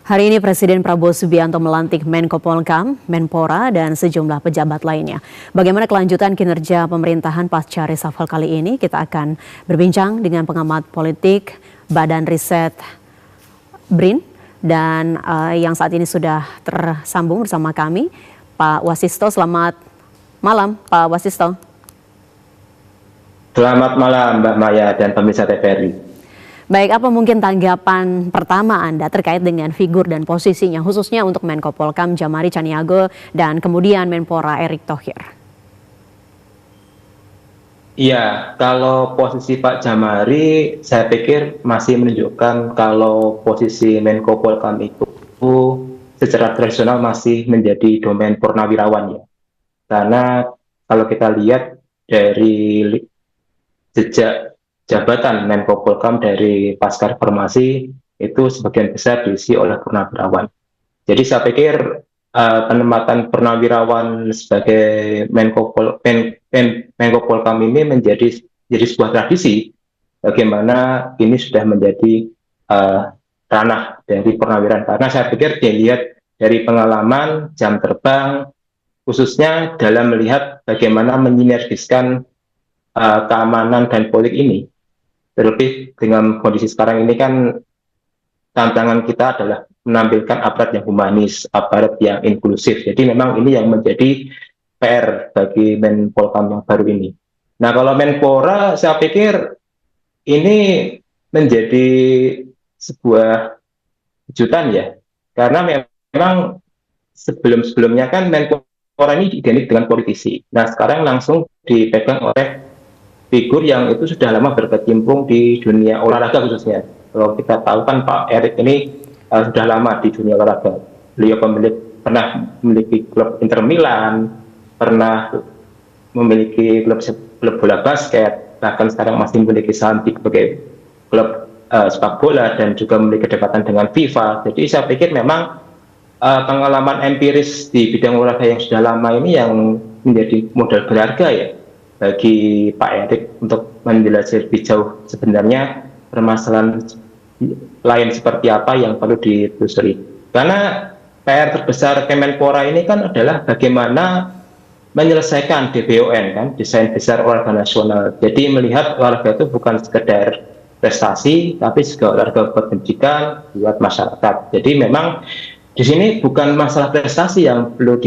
Hari ini Presiden Prabowo Subianto melantik Menko Polhukam, Menpora, dan sejumlah pejabat lainnya. Bagaimana kelanjutan kinerja pemerintahan pasca reshuffle kali ini? Kita akan berbincang dengan pengamat politik Badan Riset BRIN dan yang saat ini sudah tersambung bersama kami, Pak Wasisto. Selamat malam, Pak Wasisto. Selamat malam, Mbak Maya dan pemirsa TVRI. Baik, apa mungkin tanggapan pertama Anda terkait dengan figur dan posisinya, khususnya untuk Menko Polhukam Djamari Chaniago dan kemudian Menpora Erick Thohir? Iya, kalau posisi Pak Djamari, saya pikir masih menunjukkan kalau posisi Menko Polhukam itu secara tradisional masih menjadi domain purnawirawan ya. Karena kalau kita lihat dari sejak jabatan Menko Polhukam dari pasca reformasi itu sebagian besar diisi oleh purnawirawan. Jadi saya pikir penempatan purnawirawan sebagai Menko Polhukam ini menjadi sebuah tradisi, bagaimana ini sudah menjadi ranah dari purnawirawan. Karena saya pikir dilihat dari pengalaman jam terbang, khususnya dalam melihat bagaimana menyinergiskan keamanan dan politik ini. Terlebih dengan kondisi sekarang ini kan tantangan kita adalah menampilkan aparat yang humanis, aparat yang inklusif. Jadi memang ini yang menjadi PR bagi Menpolhukam yang baru ini. Nah, kalau Menpora saya pikir ini menjadi sebuah kejutan ya. Karena memang sebelum-sebelumnya kan Menpora ini identik dengan politisi. Nah, sekarang langsung dipegang oleh figur yang itu sudah lama berkecimpung di dunia olahraga khususnya. Kalau kita tahu kan Pak Erick ini sudah lama di dunia olahraga. Beliau pernah memiliki klub Inter Milan, pernah memiliki klub bola basket, bahkan sekarang masih memiliki saham sebagai klub sepak bola dan juga memiliki kedekatan dengan FIFA. Jadi saya pikir memang pengalaman empiris di bidang olahraga yang sudah lama ini yang menjadi modal berharga ya bagi Pak Erick untuk menjelaskan lebih jauh sebenarnya permasalahan lain seperti apa yang perlu ditelusuri. Karena PR terbesar Kemenpora ini kan adalah bagaimana menyelesaikan DBON kan, desain besar olahraga nasional. Jadi melihat olahraga itu bukan sekedar prestasi, tapi juga olahraga buat pendidikan, buat masyarakat. Jadi memang di sini bukan masalah prestasi yang perlu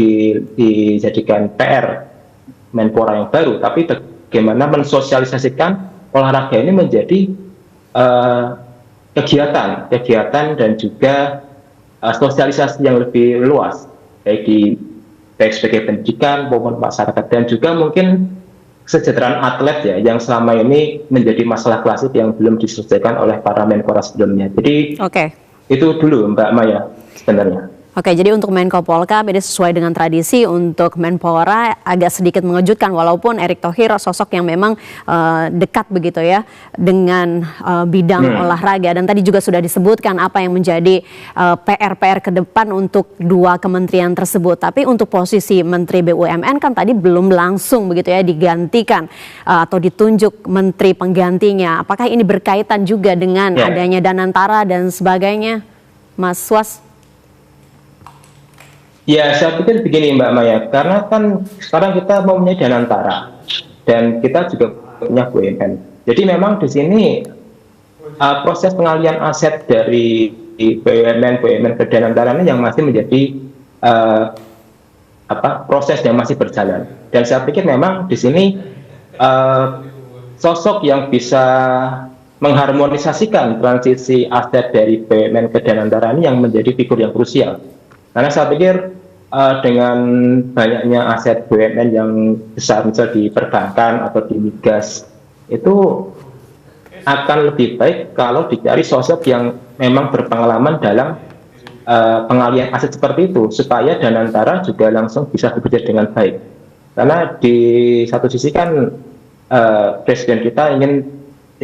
dijadikan PR Menpora yang baru, tapi bagaimana mensosialisasikan olahraga ini menjadi kegiatan dan juga sosialisasi yang lebih luas, baik sebagai pendidikan maupun masyarakat, dan juga mungkin kesejahteraan atlet ya, yang selama ini menjadi masalah klasik yang belum diselesaikan oleh para Menpora sebelumnya. Jadi itu dulu Mbak Maya sebenarnya. Oke, jadi untuk Menko Polhukam ini sesuai dengan tradisi, untuk Menpora agak sedikit mengejutkan walaupun Erick Thohir sosok yang memang dekat begitu ya dengan bidang olahraga, dan tadi juga sudah disebutkan apa yang menjadi PR ke depan untuk dua kementerian tersebut. Tapi untuk posisi Menteri BUMN kan tadi belum langsung begitu ya digantikan atau ditunjuk menteri penggantinya. Apakah ini berkaitan juga dengan adanya Danantara dan sebagainya, Mas Was? Ya, saya pikir begini Mbak Maya, karena kan sekarang kita mempunyai Danantara dan kita juga punya BUMN. Jadi memang di sini proses pengalian aset dari BUMN ke Danantara ini yang masih menjadi proses yang masih berjalan. Dan saya pikir memang di sini sosok yang bisa mengharmonisasikan transisi aset dari BUMN ke Danantara ini yang menjadi figur yang krusial. Karena saya pikir dengan banyaknya aset BUMN yang besar, misalnya di perbankan atau di migas, itu akan lebih baik kalau dicari sosok yang memang berpengalaman dalam pengalian aset seperti itu, supaya Danantara juga langsung bisa bekerja dengan baik. Karena di satu sisi kan Presiden kita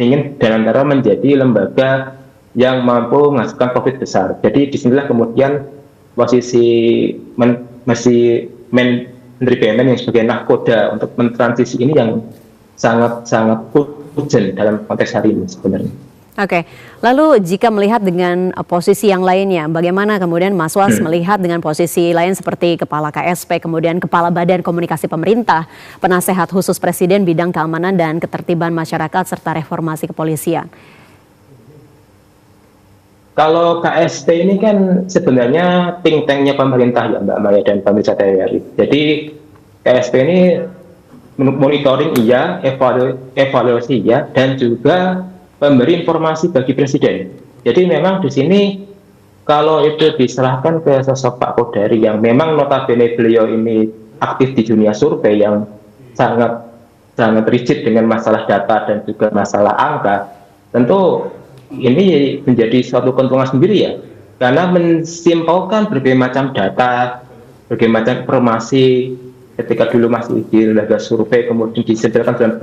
ingin Danantara menjadi lembaga yang mampu menghasilkan profit besar. Jadi disinilah kemudian posisi Menteri BUMN yang sebagai nahkoda untuk mentransisi ini yang sangat urgent dalam konteks hari ini sebenarnya. Oke, lalu jika melihat dengan posisi yang lainnya, bagaimana kemudian Mas Was melihat dengan posisi lain seperti Kepala KSP, kemudian Kepala Badan Komunikasi Pemerintah, Penasehat Khusus Presiden Bidang Keamanan dan Ketertiban Masyarakat, serta Reformasi Kepolisian? Kalau KSP ini kan sebenarnya think tank-nya pemerintah ya Mbak Maya dan pemirsa TVRI. Jadi KSP ini monitoring iya, evaluasi iya, dan juga memberi informasi bagi Presiden. Jadi memang di sini kalau itu diserahkan ke sosok Pak Kodari yang memang notabene beliau ini aktif di dunia survei yang sangat rigid dengan masalah data dan juga masalah angka, tentu ini menjadi suatu keuntungan sendiri ya, karena mensimpulkan berbagai macam data, berbagai macam informasi ketika dulu masih di lembaga survei kemudian disediakan dalam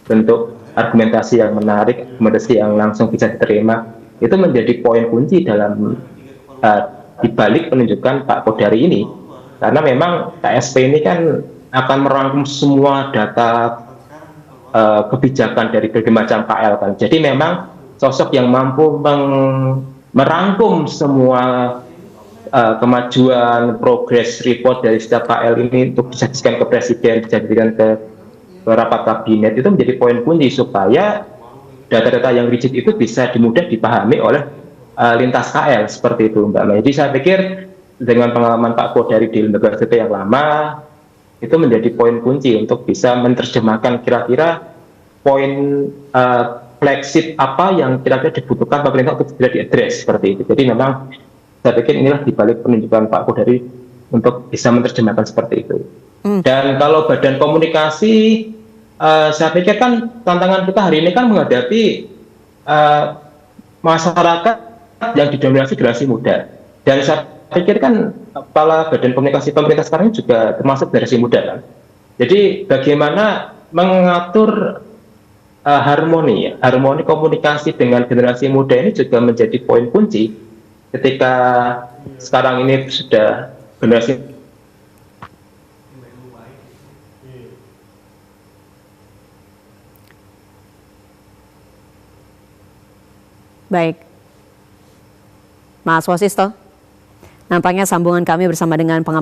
bentuk argumentasi yang menarik, argumentasi yang langsung bisa diterima, itu menjadi poin kunci dalam dibalik penunjukan Pak Kodari ini, karena memang KSP ini kan akan merangkum semua data kebijakan dari berbagai macam KL kan. Jadi memang sosok yang mampu merangkum semua kemajuan, progress report dari setiap KL ini untuk disajikan ke Presiden, disajikan ke rapat kabinet, itu menjadi poin kunci supaya data-data yang rigid itu bisa mudah dipahami oleh lintas KL seperti itu Mbak Maya. Jadi saya pikir dengan pengalaman Pak Kodari di lembaga survei yang lama, itu menjadi poin kunci untuk bisa menerjemahkan kira-kira poin flagship apa yang kira-kira dibutuhkan pemerintah untuk segera diadres seperti itu. Jadi memang saya pikir inilah dibalik penunjukan Pak Kodari untuk bisa menerjemahkan seperti itu. Dan kalau badan komunikasi, saya pikir kan tantangan kita hari ini kan menghadapi masyarakat yang didominasi generasi muda. Dan saya pikir kan kepala badan komunikasi pemerintah sekarang juga termasuk generasi muda kan. Jadi bagaimana mengatur harmoni komunikasi dengan generasi muda ini juga menjadi poin kunci ketika sekarang ini sudah generasi. Baik, Mas Wasisto, nampaknya sambungan kami bersama dengan pengamat